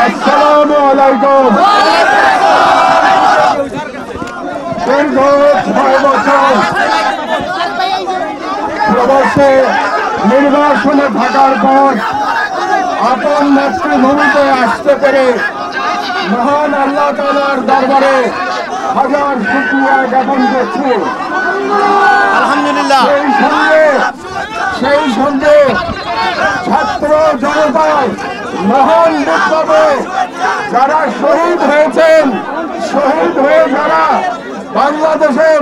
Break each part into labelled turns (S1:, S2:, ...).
S1: আসসালামু আলাইকুম। দীর্ঘ 6 বছর প্রবাসে নির্বাসনে থাকার পর আপন মাতৃভূমিতে আসতে পেরে মহান আল্লাহ তাআলার দরবারে হাজার শুকরিয়া জ্ঞাপন করছি।
S2: আলহামদুলিল্লাহ।
S1: সেই সঙ্গে ছাত্র জনতায় মহান বিপ্লবে যারা শহীদ হয়েছেন, শহীদ হয়ে যারা বাংলাদেশের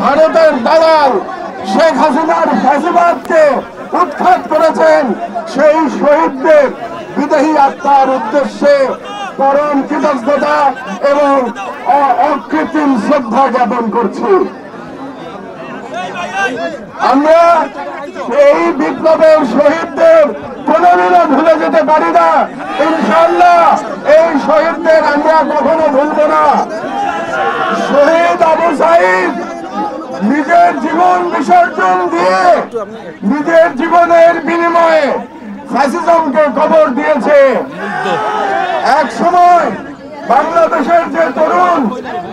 S1: ভারতের দালাল শেখ হাসিনার ফ্যাসিবাদকে উৎখাত করেছেন, সেই শহীদদের বিদেহী আত্মার উদ্দেশ্যে পরম কৃতজ্ঞতা এবং অকৃত্রিম শ্রদ্ধা জ্ঞাপন করছি। আমরা এই বিপ্লবের শহীদদের কোনোদিনও ভুলে যেতে পারি না। ইনশাআল্লাহ এই শহীদদের আমরা কখনো ভুলব না। শহীদ আবু সাঈদ নিজের জীবন বিসর্জন দিয়ে নিজের জীবনের বিনিময়ে ফ্যাসিজমকে কবর দিয়েছে। এক সময় বাংলাদেশের যে তরুণ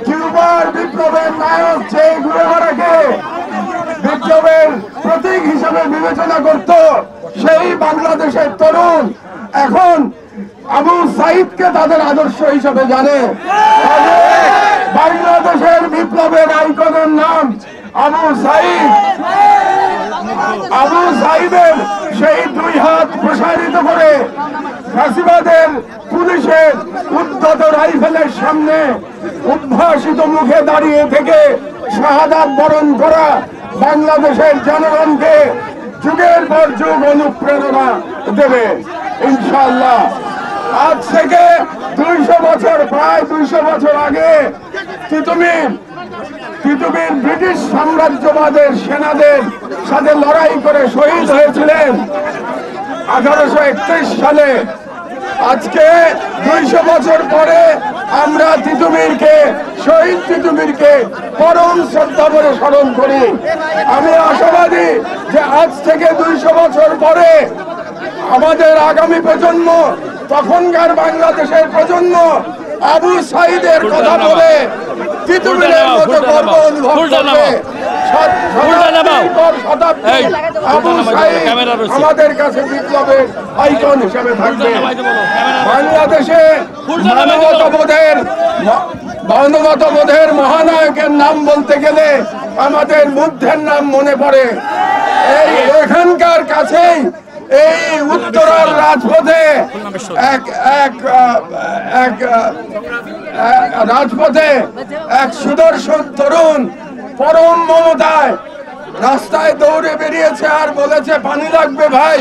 S1: কিউবার বিপ্লবের নায়ক চে গুয়েভারাকে বিপ্লবের প্রতীক হিসেবে বিবেচনা করত, সেই বাংলাদেশের তরুণ এখন আবু সাঈদকে তাদের আদর্শ হিসেবে জানে। বাংলাদেশের বিপ্লবের আইকনের নাম আবু সাঈদ। আবু সাঈদের সেই 2 হাত প্রসারিত করে ফ্যাসিবাদের পুলিশের উদ্ধত রাইফেলের সামনে উদ্ভাসিত মুখে দাঁড়িয়ে থেকে শাহাদাত বরণ করা বাংলাদেশের জনগণকে যুগের পর যুগ অনুপ্রেরণা দেবে ইনশাআল্লাহ। আজ থেকে 200 বছর, প্রায় 200 বছর আগে তিতুমির ব্রিটিশ সাম্রাজ্যবাদের সেনাদের সাথে লড়াই করে শহীদ হয়েছিলেন 1831 সালে। আজকে 200 বছর পরে আমরা শহীদ তিতুমিরকে পরম শ্রদ্ধা করে স্মরণ করি। আমি আশাবাদী যে আজ থেকে 200 বছর পরে আমাদের আগামী প্রজন্ম, তখনকার বাংলাদেশের প্রজন্ম আবু সাঈদের কথা বলে তিতুমিরের মতো গর্ব অনুভব করবে। আবু সাঈদ আমাদের কাছে বিপ্লবের আইকন হিসেবে থাকবে। বাংলাদেশে মানবতাবোধের মহানায়কের নাম বলতে গেলে আমাদের বুদ্ধের নাম মনে পড়ে। এই এখানকার কাছেই এই উত্তরার রাজপথে এক সুদর্শন তরুণ পরম মমতায় রাস্তায় দৌড়ে বেরিয়েছে আর বলেছে পানি লাগবে ভাই।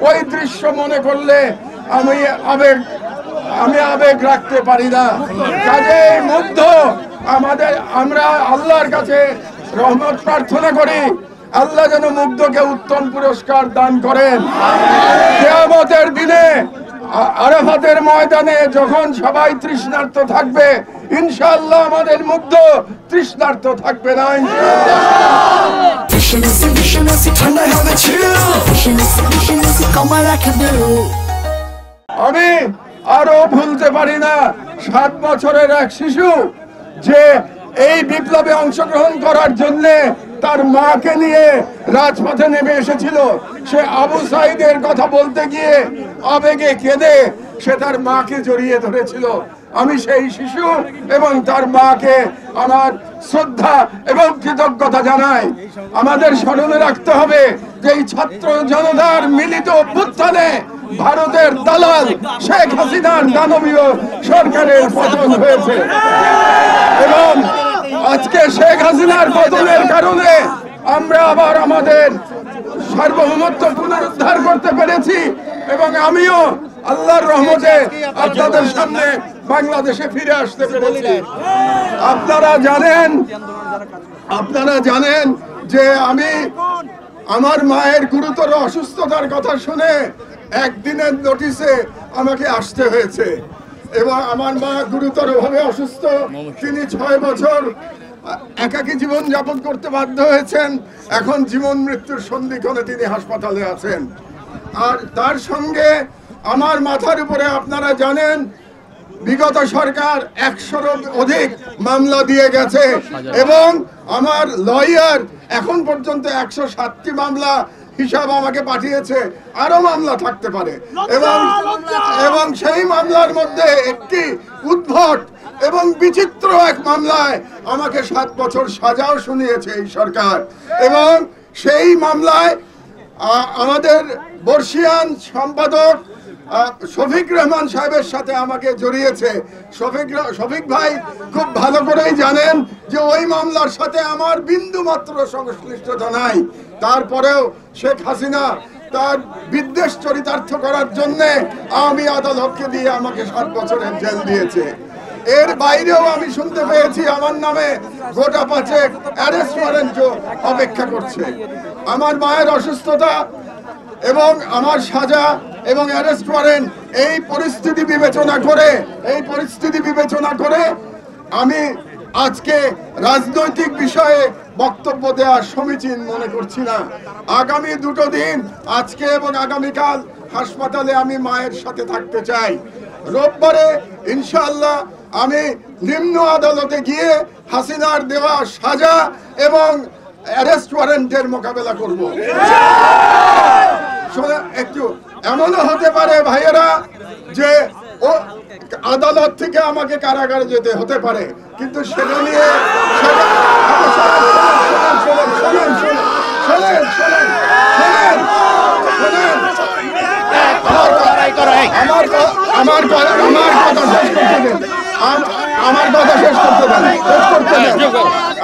S1: ওই দৃশ্য মনে করলে আমি আবেগ রাখতে পারি না। কাজেই মুগ্ধ আমরা আল্লাহর কাছে রহমত প্রার্থনা করি, আল্লাহ যেন মুগ্ধকে উত্তম পুরস্কার দান করেন। কিয়ামতের দিনে আরাফাতের ময়দানে যখন সবাই তৃষ্ণার্ত থাকবে, ইনশাআল্লাহ আমাদের মুগ্ধ তৃষ্ণার্ত থাকবে না। আমি আরো ভুলতে পারি না 7 বছরের এক শিশু যে এই বিপ্লবে অংশগ্রহণ করার জন্য তার মাকে নিয়ে রাজপথে নেমে এসেছিল। সে আবু সাঈদের কথা বলতে গিয়ে আবেগে কেঁদে সে তার মাকে জড়িয়ে ধরেছিল। আমি সেই শিশু এবং তার মাকে আমার শ্রদ্ধা এবং কৃতজ্ঞতা জানাই। আমাদের স্মরণে রাখতে হবে যে এই ছাত্র জনতার মিলিত অভ্যুত্থানে ভারতের দালাল শেখ হাসিনার দানবীয় সরকারের পতন হয়েছে এবং আজকে শেখ হাসিনার পতনের কারণে আমরা আবার আমাদের সার্বভৌমত্ব পুনরুদ্ধার করতে পেরেছি এবং আমিও আল্লাহর রহমতে আপনাদের সামনে বাংলাদেশে ফিরে আসতে পেরেছি। আপনারা জানেন যে আমার মায়ের গুরুতর অসুস্থতার কথা শুনে একদিনের নোটিশে আমাকে আসতে হয়েছে এবং আমার মা গুরুতরভাবে অসুস্থ। তিনি 6 বছর একাকী জীবন যাপন করতে বাধ্য হয়েছেন। এখন জীবন মৃত্যুর সন্ধিক্ষণে তিনি হাসপাতালে আছেন। আর তার সঙ্গে আমার মাথার উপরে আপনারা জানেন বিগত সরকার 100-এরও অধিক মামলা দিয়ে গেছে এবং আমার লয়ার এখন পর্যন্ত 107টি মামলা হিসাব আমাকে পাঠিয়েছে, আরো মামলা থাকতে পারে এবং সেই মামলার মধ্যে একটি উদ্ভট এবং বিচিত্র এক মামলায় আমাকে 7 বছর সাজাও শুনিয়েছে এই সরকার। এবং সেই মামলায় আমাদের বর্ষিয়ান সম্পাদক শফিক রহমান সাহেবের সাথে আমাকে জড়িয়েছে। শফিক ভাই খুব ভালো করেই জানেন যে ওই মামলার সাথে আমার বিন্দু মাত্র সংশ্লিষ্টতা নাই। তারপরেও শেখ হাসিনা তার বিদ্বেষ চরিতার্থ করার জন্য আমি আদালতকে দিয়ে আমাকে 7 বছরের জেল দিয়েছে। এর বাইরেও আমি শুনতে পেয়েছি আমার নামে গোটা 5 অ্যারেস্ট ওয়ারেন্টও অপেক্ষা করছে। আমার মায়ের অসুস্থতা এবং আমার সাজা এবং অ্যারেস্ট ওয়ারেন্ট এই পরিস্থিতি বিবেচনা করে আমি আজকে রাজনৈতিক বিষয়ে বক্তব্য দেওয়া সমীচীন মনে করছি না। আগামী 2 দিন, আজকে এবং আগামীকাল, হাসপাতালে আমি মায়ের সাথে থাকতে চাই। রোববারে ইনশাআল্লাহ আমি নিম্ন আদালতে গিয়ে হাসিনার দেওয়া সাজা এবং অ্যারেস্ট ওয়ারেন্টের মোকাবেলা করব। একটু এমনও হতে পারে ভাইয়েরা যে ও আদালত থেকে আমাকে কারাগারে যেতে হতে পারে, কিন্তু সেটা নিয়ে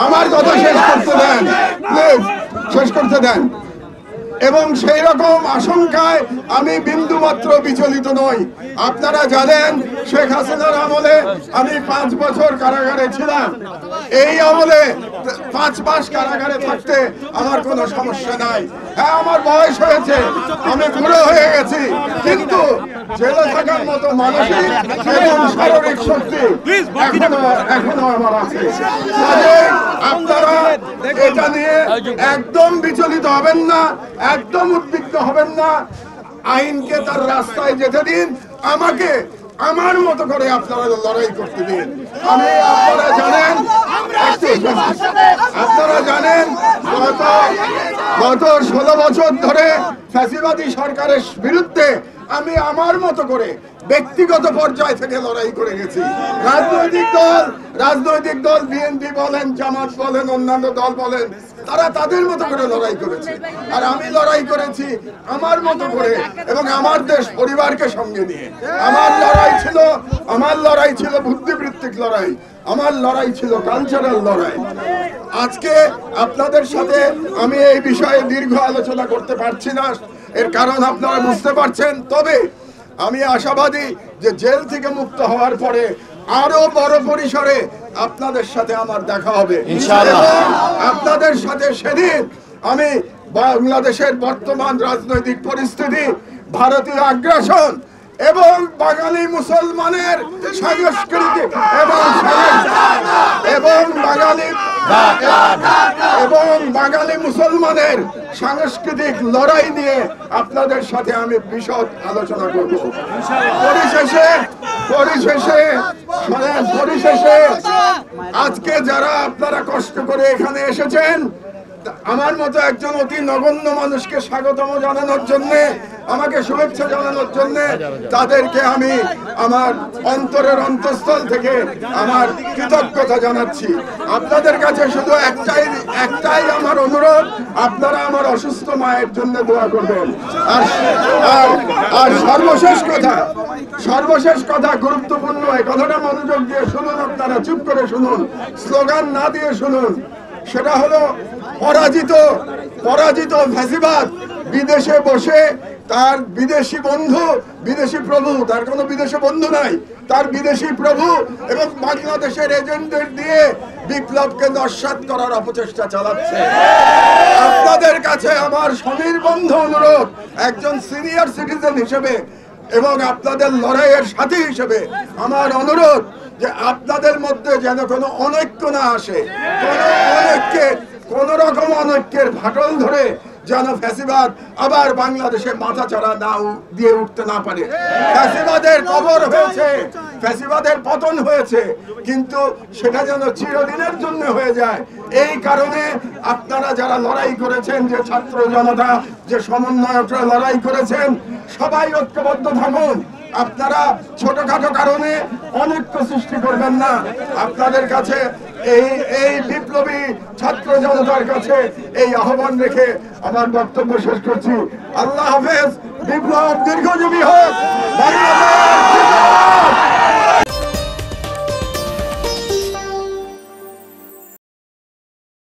S1: আমার কথা শেষ করতে দেন। এবং সেই রকম আশঙ্কায় আমি বিন্দু মাত্র বিচলিত নই। আপনারা জানেন শেখ হাসিনার আমলে আমি 5 বছর কারাগারে ছিলাম। এই আমলে 5 মাস কারাগারে থাকতে আমার কোনো সমস্যা নাই। হ্যাঁ, আমার বয়স হয়েছে, আমি বুড়ো হয়ে গেছি, কিন্তু জেলে থাকার মতো মানসিক এবং শারীরিক শক্তি এখনো আমার আছে। আপনারা এটা নিয়ে একদম বিচলিত হবেন না, একদম উদ্বিগ্ন হবেন না। আইনকে তার রাস্তায় যেতে দিন, আমাকে আমার মতো করে আপনারা লড়াই করতে দিন। আপনারা জানেন গত 16 বছর ধরে ফ্যাসিবাদী সরকারের বিরুদ্ধে আমি আমার মতো করে ব্যক্তিগত পর্যায় থেকে লড়াই করে গেছি। রাজনৈতিক দল বিএনপি বলেন, জামাত বলেন, অন্যান্য দল বলেন, তারা তাদের মতো করে লড়াই করেছে, আর আমি লড়াই করেছি আমার মতো করে এবং আমার দেশ পরিবারকে সঙ্গে নিয়ে। আমার লড়াই ছিল বুদ্ধিবৃত্তিক লড়াই, আমার লড়াই ছিল কালচারাল লড়াই। আজকে আপনাদের সাথে আমি এই বিষয়ে দীর্ঘ আলোচনা করতে পারছি না, এর কারণ আপনারা বুঝতে পারছেন। তবে আমি আশাবাদী যে জেল থেকে মুক্ত হওয়ার পরে আরো বড় পরিসরে আপনাদের সাথে আমার দেখা হবে ইনশাআল্লাহ। আপনাদের সাথে সেদিন আমি বাংলাদেশের বর্তমান রাজনৈতিক পরিস্থিতি, ভারতীয় আগ্রাসন এবং বাঙালি মুসলমানের সংস্কৃতি এবং বাঙালি মুসলমানের সাংস্কৃতিক লড়াই নিয়ে আপনাদের সাথে আমি বিশদ আলোচনা করব। পরিশেষে আজকে যারা আপনারা কষ্ট করে এখানে এসেছেন, আমার মতো একজন অতি নগণ্য মানুষকে স্বাগতম জানানোর জন্য, আমাকে শুভেচ্ছা জানানোর জন্য তাদেরকে আমি আমার অন্তরের অন্তঃস্থল থেকে আমার কৃতজ্ঞতা জানাচ্ছি। আপনাদের কাছে শুধু একটাই আমার অনুরোধ, আপনারা আমার অসুস্থ মায়ের জন্য দোয়া করবেন। আর সর্বশেষ কথা গুরুত্বপূর্ণ, এই কথাটা মনোযোগ দিয়ে শুনুন, আপনারা চুপ করে শুনুন, স্লোগান না দিয়ে শুনুন। সেটা হলো পরাজিত ফ্যাসিবাদ বিদেশে বসে তার বিদেশি বন্ধু, বিদেশি প্রভু, তার কোনো বিদেশি বন্ধু নাই, তার বিদেশি প্রভু এবং বাংলাদেশের এজেন্টদের দিয়ে বিপ্লবকে নস্যাৎ করার অপচেষ্টা চালাচ্ছে। আপনাদের কাছে আমার সনির্বন্ধ অনুরোধ, একজন সিনিয়র সিটিজেন হিসেবে এবং আপনাদের লড়াইয়ের সাথী হিসেবে আমার অনুরোধ যে আপনাদের মধ্যে যেন কোনো অনৈক্য না আসে, কোন রকম অনৈক্যের ফাটল ধরে যেন ফ্যাসিবাদ আবার বাংলাদেশে মাথাচাড়া দিয়ে উঠতে না পারে। ফ্যাসিবাদের কবর হয়েছে ফ্যাসিবাদের পতন হয়েছে, কিন্তু সেটা যেন চিরদিনের জন্য হয়ে যায়। এই কারণে আপনারা যারা লড়াই করেছেন, যে ছাত্র জনতা, যে সমন্বয়করা লড়াই করেছেন, সবাই ঐক্যবদ্ধ থাকুন। আপনারা ছোটখাটো কারণে অনৈক্য সৃষ্টি করবেন না। আপনাদের কাছে এই বিপ্লবী ছাত্র জনতার কাছে এই আহ্বান রেখে আমার বক্তব্য শেষ করছি। আল্লাহ হাফেজ। বিপ্লব দীর্ঘজীবী হোক। বাংলাদেশ